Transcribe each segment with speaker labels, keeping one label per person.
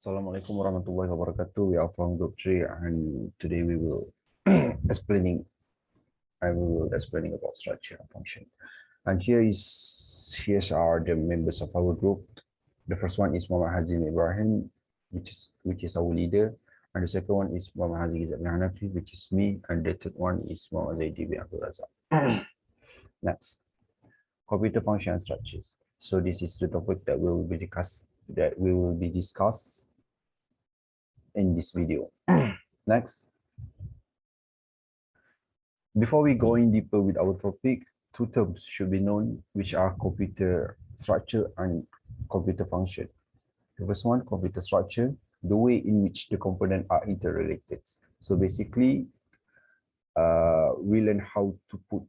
Speaker 1: Assalamualaikum warahmatullahi wabarakatuh. We are from Group 3 and today we will explaining explaining about structure and function. And here's are the members of our group. The first one is Mohamad Hazim Ibrahim, which is our leader, and the second one is Mohamad Haziq Izzat Hanafee, which is me, and the third one is Mohamad Zaidi Abdul Razak. Next, computer function and structures. So this is the topic that we will be discussed in this video. Next, before we go in deeper with our topic, two terms should be known, which are computer structure and computer function. The first one, computer structure, the way in which the components are interrelated. So basically, we learn how to put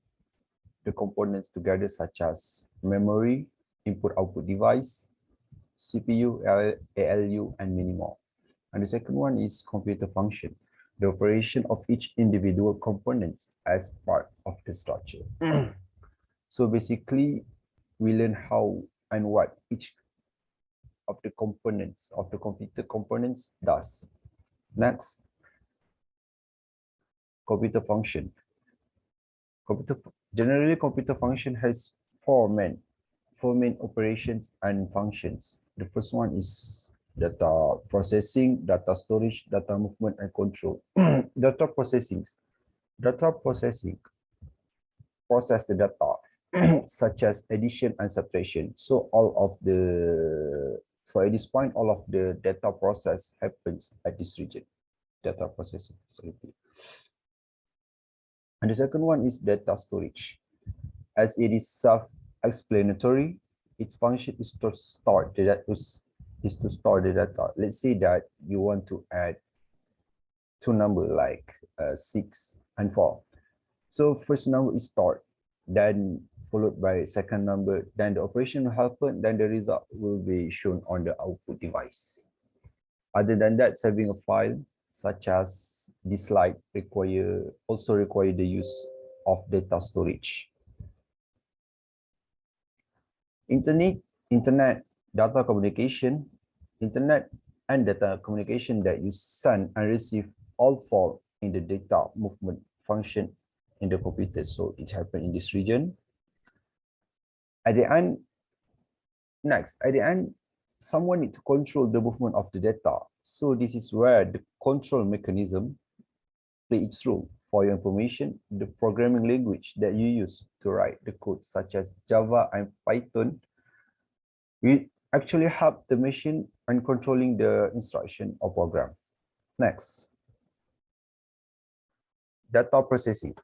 Speaker 1: the components together, such as memory, input-output device, CPU, ALU, and many more. And the second one is computer function, the operation of each individual components as part of the structure. So basically, we learn how and what each of the components of the computer components does. Next, computer function. Generally, computer function has four main operations and functions. The first one is data processing, data storage, data movement, and control. Data processing process the data such as addition and subtraction. So at this point, all of the data process happens at this region, data processing facility. And the second one is data storage. As it is self-explanatory, its function is to store the data. Let's say that you want to add two numbers like 6 and 4. So first number is stored, then followed by second number, then the operation will happen, then the result will be shown on the output device. Other than that, saving a file such as this slide also require the use of data storage. Internet data communication, internet and data communication that you send and receive all fall in the data movement function in the computer. So it happens in this region. At the end, someone needs to control the movement of the data. So this is where the control mechanism play its role. For your information, the programming language that you use to write the code, such as Java and Python, will actually help the machine in controlling the instruction or program. Next, data processing.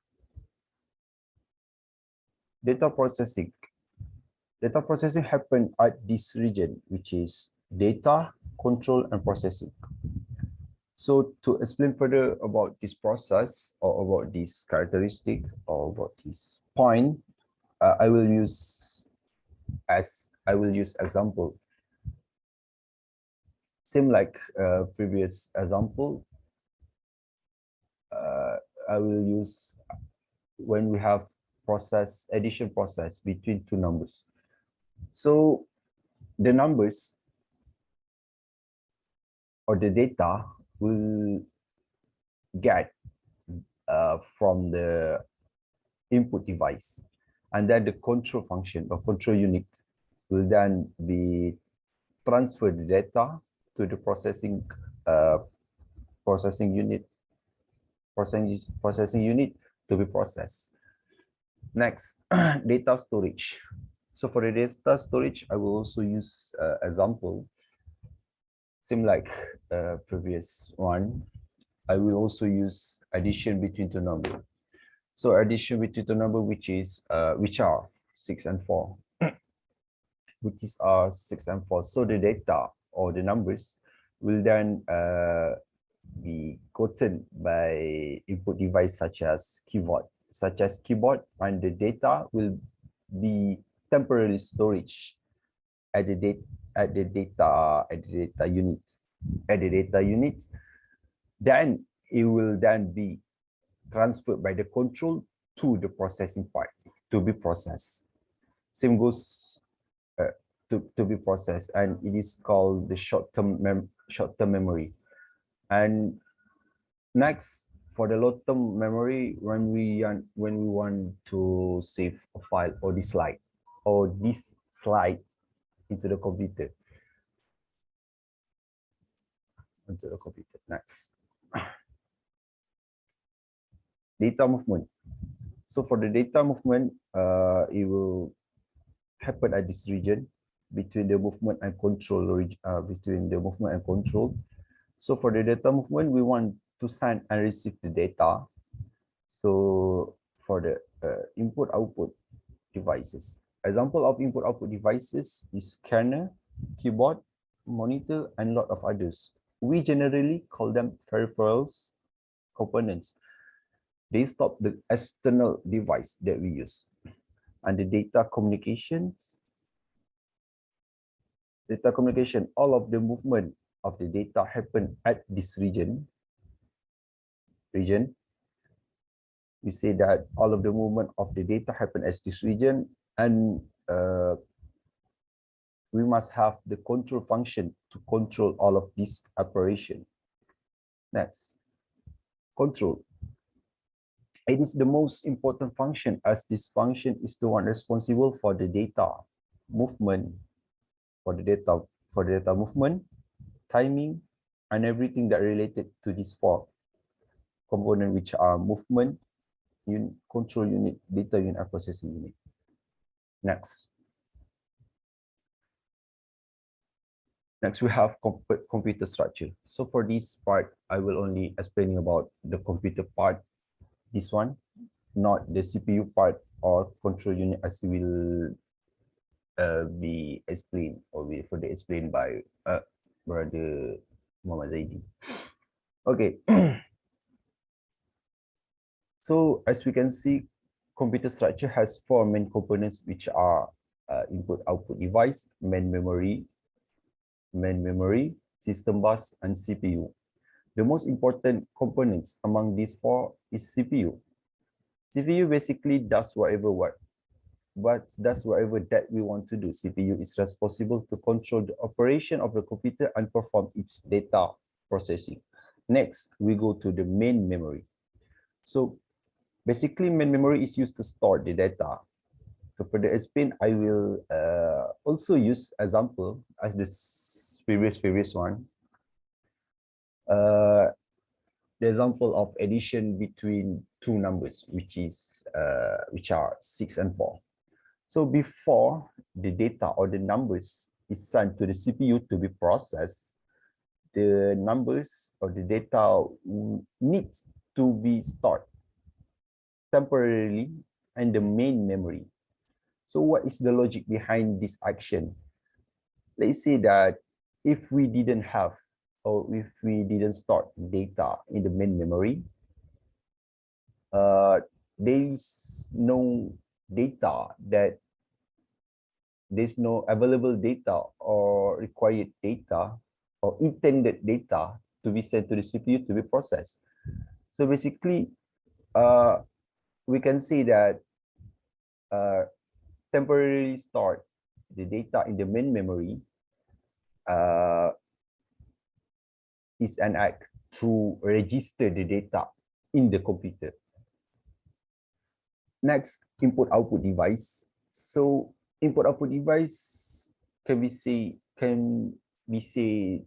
Speaker 1: Data processing happens at this region, which is data, control, and processing. So to explain further about this process or about this characteristic or about this point, I will use example. Same like previous example. I will use when we have addition process between two numbers. So the numbers or the data will get from the input device, and then the control function or control unit will then be transfer the data to the processing unit to be processed. Next, data storage. So for the data storage, I will also use example same like previous one. I will also use addition between two numbers. So addition between two numbers, which are 6 and 4, which is 6 and 4. So the data or the numbers will then be gotten by input device such as keyboard, and the data will be temporarily storage at the data unit. Then it will then be transferred by the control to the processing part to be processed. Same goes to be processed, and it is called the short-term memory. And next, for the long-term memory, when we want to save a file or this slide into the computer. Next, data movement. So for the data movement, it will happen at this region between the movement and control. So for the data movement, we want to send and receive the data. So for the input-output devices, example of input-output devices is scanner, keyboard, monitor, and a lot of others. We generally call them peripherals components. They stop the external device that we use. And the data communication, all of the movement of the data happen at this region. We say that all of the movement of the data happen at this region, and we must have the control function to control all of this operation. Next, control. It is the most important function, as this function is the one responsible for the data movement, movement, timing, and everything that related to these four components, which are movement, control unit, data unit, and processing unit. Next, we have computer structure. So for this part, I will only explain about the computer part. This one, not the CPU part or control unit, as will be explained or be further explained by brother Mohamad Zaidi. Okay. So as we can see, computer structure has four main components, which are input-output device, main memory, system bus, and CPU. The most important components among these four is CPU. CPU basically does whatever that we want to do. CPU is responsible to control the operation of the computer and perform its data processing. Next, we go to the main memory. So basically, main memory is used to store the data. To further explain, I will also use example as this previous one. The example of addition between two numbers, which are 6 and 4. So before the data or the numbers is sent to the CPU to be processed, the numbers or the data needs to be stored temporarily in the main memory. So what is the logic behind this action? Let's say that if we didn't have, or if we didn't store data in the main memory, there's no available data or required data or intended data to be sent to the CPU to be processed. So basically, we can say that temporarily stored the data in the main memory is an act to register the data in the computer. Next, input-output device. So input-output device can be said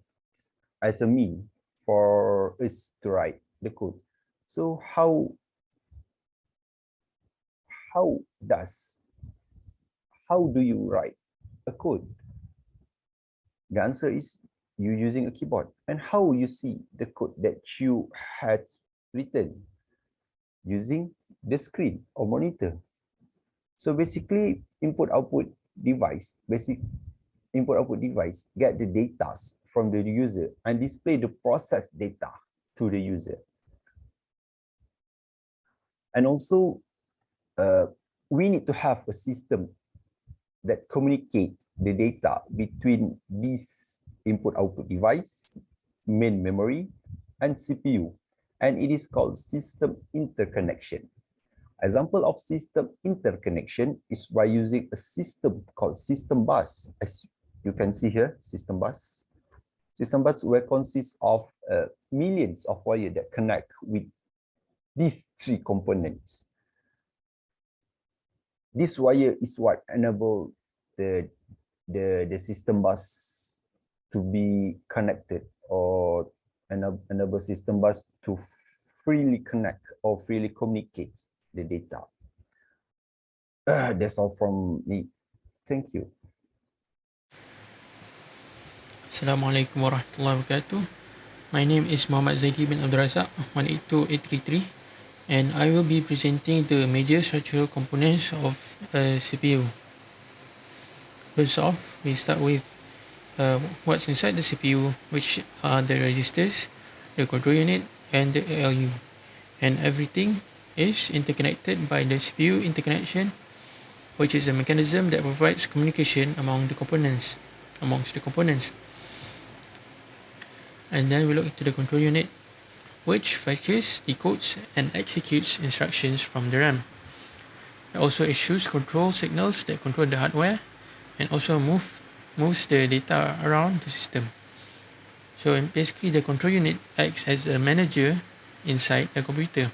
Speaker 1: as a mean for us to write the code. So how do you write a code? The answer is you using a keyboard. And how you see the code that you had written? Using the screen or monitor. So basically, input-output device get the data from the user and display the processed data to the user. And also, we need to have a system that communicates the data between this input-output device, main memory, and CPU. And it is called system interconnection. Example of system interconnection is by using a system called system bus. As you can see here, system bus. System bus will consist of millions of wires that connect with these three components. This wire is what enable the system bus to be connected, or enable system bus to freely connect or freely communicate the data. That's all from me. Thank you.
Speaker 2: Assalamualaikum warahmatullahi wabarakatuh. My name is Mohamad Zaidi bin Abdul Razak 182833, and I will be presenting the major structural components of a CPU. First off, we start with what's inside the CPU, which are the registers, the control unit, and the ALU. And everything is interconnected by the CPU interconnection, which is a mechanism that provides communication amongst the components. And then we look into the control unit, which fetches, decodes, and executes instructions from the RAM. It also issues control signals that control the hardware, and also moves the data around the system. So basically, the control unit acts as a manager inside the computer.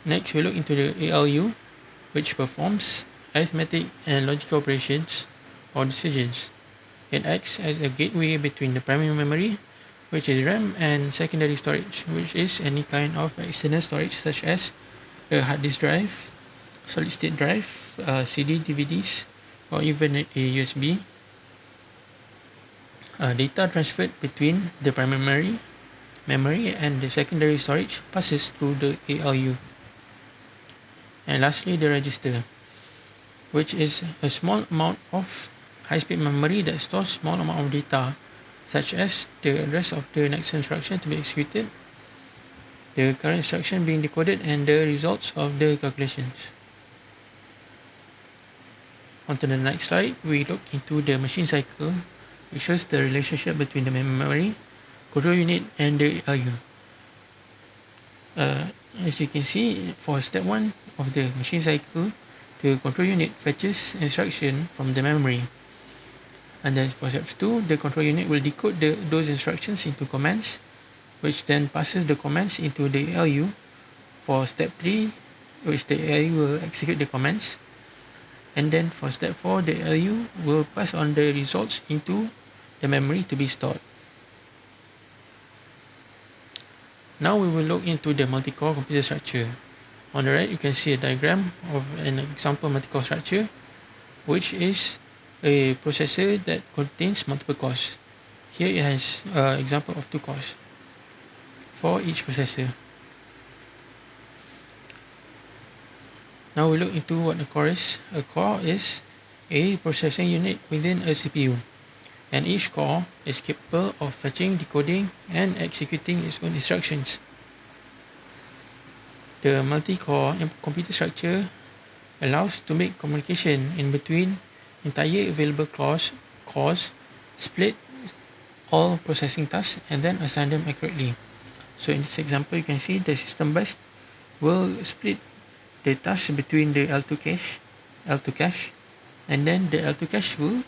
Speaker 2: Next, we look into the ALU, which performs arithmetic and logical operations or decisions. It acts as a gateway between the primary memory, which is RAM, and secondary storage, which is any kind of external storage such as a hard disk drive, solid state drive, CD, DVDs, or even a USB. Data transferred between the primary memory and the secondary storage passes through the ALU. And lastly, the register, which is a small amount of high-speed memory that stores small amount of data, such as the address of the next instruction to be executed, the current instruction being decoded, and the results of the calculations. On to the next slide, we look into the machine cycle, which shows the relationship between the memory, control unit, and the ALU. As you can see, for step 1 of the machine cycle, the control unit fetches instruction from the memory. And then for step 2, the control unit will decode those instructions into commands, which then passes the commands into the ALU. For step 3, which the ALU will execute the commands. And then for step 4, the ALU will pass on the results into the memory to be stored. Now we will look into the multi-core computer structure. On the right, you can see a diagram of an example multi-core structure, which is a processor that contains multiple cores. Here it has an example of 2 cores for each processor. Now we look into what a core is. A core is a processing unit within a CPU, and each core is capable of fetching, decoding, and executing its own instructions. The multi-core computer structure allows to make communication in between entire available cores, split all processing tasks, and then assign them accurately. So in this example, you can see the system bus will split the tasks between the L2 cache, and then the L2 cache will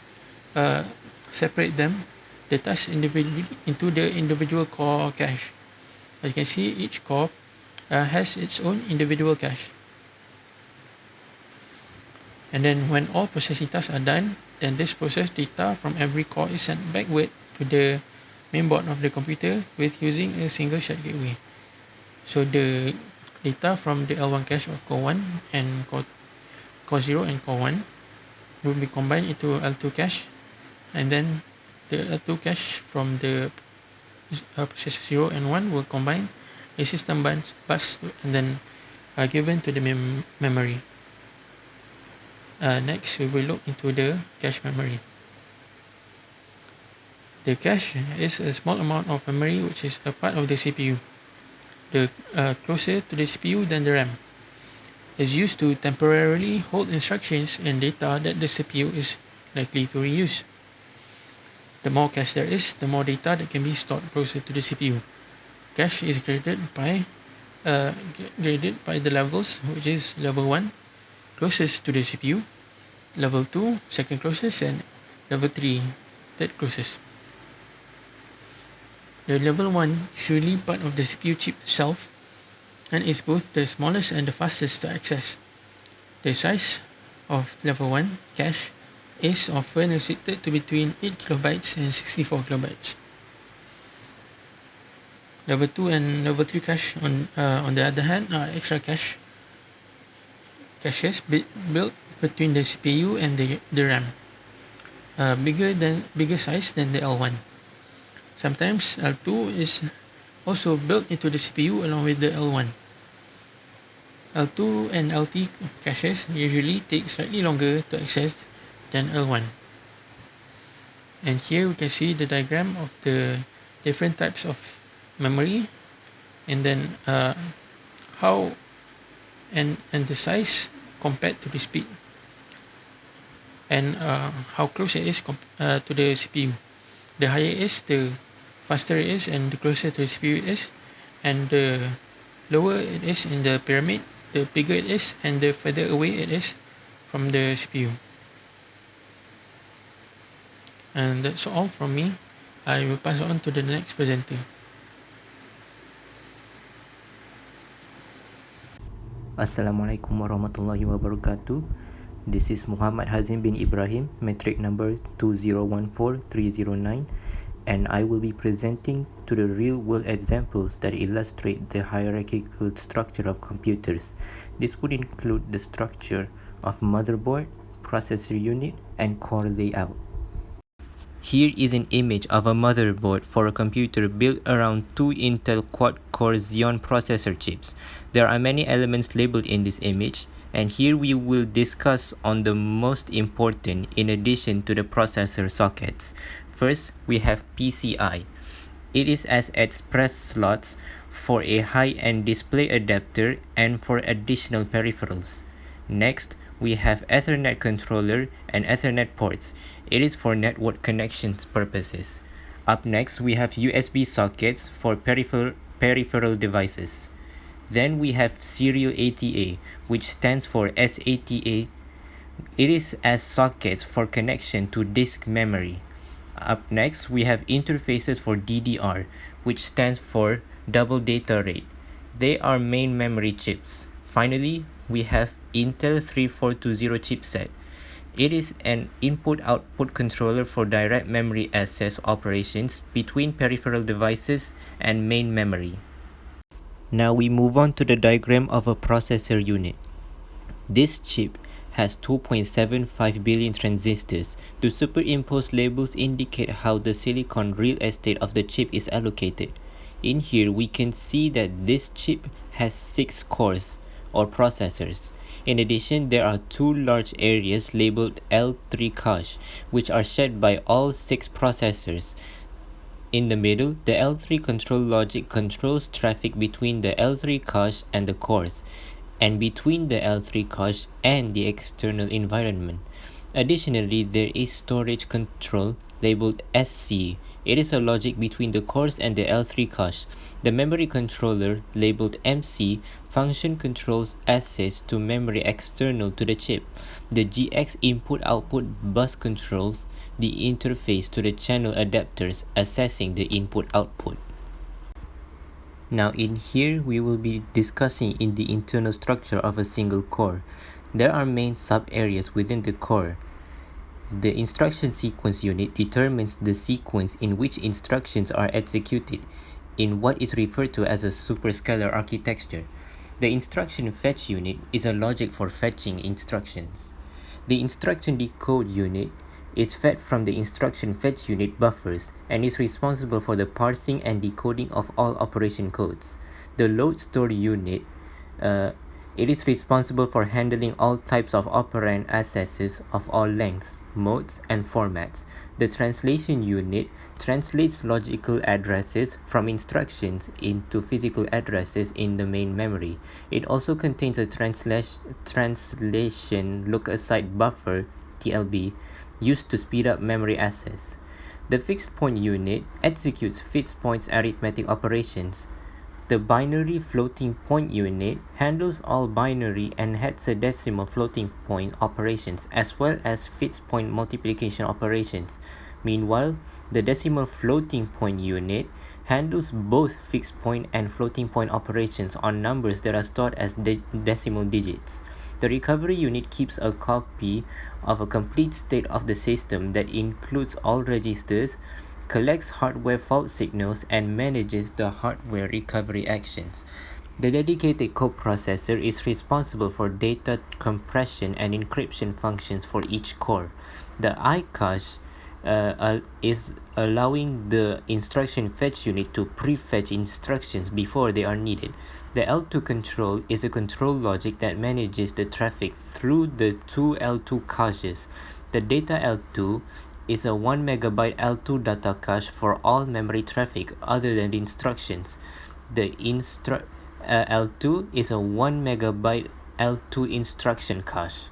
Speaker 2: separate them, the tasks individually, into the individual core cache. As you can see, each core has its own individual cache. And then when all processing tasks are done, then this processed data from every core is sent backward to the mainboard of the computer with using a single shared gateway. So the data from the L1 cache of core 1 and core 0 and core 1 will be combined into L2 cache, and then the L2 cache from the processor 0 and 1 will combine a system bus and then given to the memory. Next, we will look into the cache memory. The cache is a small amount of memory which is a part of the CPU. The closer to the CPU than the RAM. Is used to temporarily hold instructions and data that the CPU is likely to reuse. The more cache there is, the more data that can be stored closer to the CPU. Cache is created by graded by the levels, which is level 1, closest to the CPU, level 2, second closest, and level 3, third closest. The level 1 is really part of the CPU chip itself and is both the smallest and the fastest to access. The size of level 1 cache is often restricted to between 8 kilobytes and 64 kilobytes. Level 2 and level 3 cache, on the other hand, are extra caches built between the CPU and the RAM, bigger size than the L1. Sometimes L2 is also built into the CPU along with the L1. L2 and LT caches usually take slightly longer to access than L1. And here we can see the diagram of the different types of memory, and then how and the size compared to the speed, and how close it is to the CPU. The higher it is, the faster it is, and the closer to the CPU it is, and the lower it is in the pyramid, the bigger it is, and the further away it is from the CPU. And that's all from me. I will pass on to the next presenter.
Speaker 3: Assalamualaikum warahmatullahi wabarakatuh. This is Mohamad Hazim bin Ibrahim, metric number 2014309, and I will be presenting to the real-world examples that illustrate the hierarchical structure of computers. This would include the structure of motherboard, processor unit, and core layout. Here is an image of a motherboard for a computer built around two Intel quad-core Xeon processor chips. There are many elements labeled in this image, and here we will discuss on the most important in addition to the processor sockets. First, we have PCI. It is as express slots for a high-end display adapter and for additional peripherals. Next, we have Ethernet controller and Ethernet ports. It is for network connections purposes. Up next, we have USB sockets for peripheral devices. Then we have serial ATA, which stands for SATA. It is as sockets for connection to disk memory. Up next, we have interfaces for DDR, which stands for double data rate. They are main memory chips. Finally, we have Intel 3420 chipset. It is an input-output controller for direct memory access operations between peripheral devices and main memory. Now we move on to the diagram of a processor unit. This chip has 2.75 billion transistors. The superimposed labels indicate how the silicon real estate of the chip is allocated. In here, we can see that this chip has 6 cores or processors. In addition, there are 2 large areas labeled L3 cache, which are shared by all 6 processors. In the middle, the L3 control logic controls traffic between the L3 cache and the cores, and between the L3 cache and the external environment. Additionally, there is storage control labeled SC. It is a logic between the cores and the L3 cache. The memory controller labeled MC function controls access to memory external to the chip. The GX input-output bus controls the interface to the channel adapters accessing the input-output. Now in here, we will be discussing in the internal structure of a single core. There are main sub-areas within the core. The instruction sequence unit determines the sequence in which instructions are executed in what is referred to as a superscalar architecture. The instruction fetch unit is a logic for fetching instructions. The instruction decode unit is fed from the instruction fetch unit buffers and is responsible for the parsing and decoding of all operation codes. The load store unit it is responsible for handling all types of operand accesses of all lengths, modes, and formats. The translation unit translates logical addresses from instructions into physical addresses in the main memory. It also contains a translation look-aside buffer, TLB, used to speed up memory access. The fixed point unit executes fixed points arithmetic operations. The binary floating point unit handles all binary and hexadecimal floating point operations as well as fixed point multiplication operations. Meanwhile, the decimal floating point unit handles both fixed point and floating point operations on numbers that are stored as decimal digits. The recovery unit keeps a copy of a complete state of the system that includes all registers, collects hardware fault signals, and manages the hardware recovery actions. The dedicated coprocessor is responsible for data compression and encryption functions for each core. The iCache is allowing the instruction fetch unit to prefetch instructions before they are needed. The L2 control is a control logic that manages the traffic through the two L2 caches. The data L2 is a 1 megabyte L2 data cache for all memory traffic other than the instructions. The L2 is a 1 megabyte L2 instruction cache.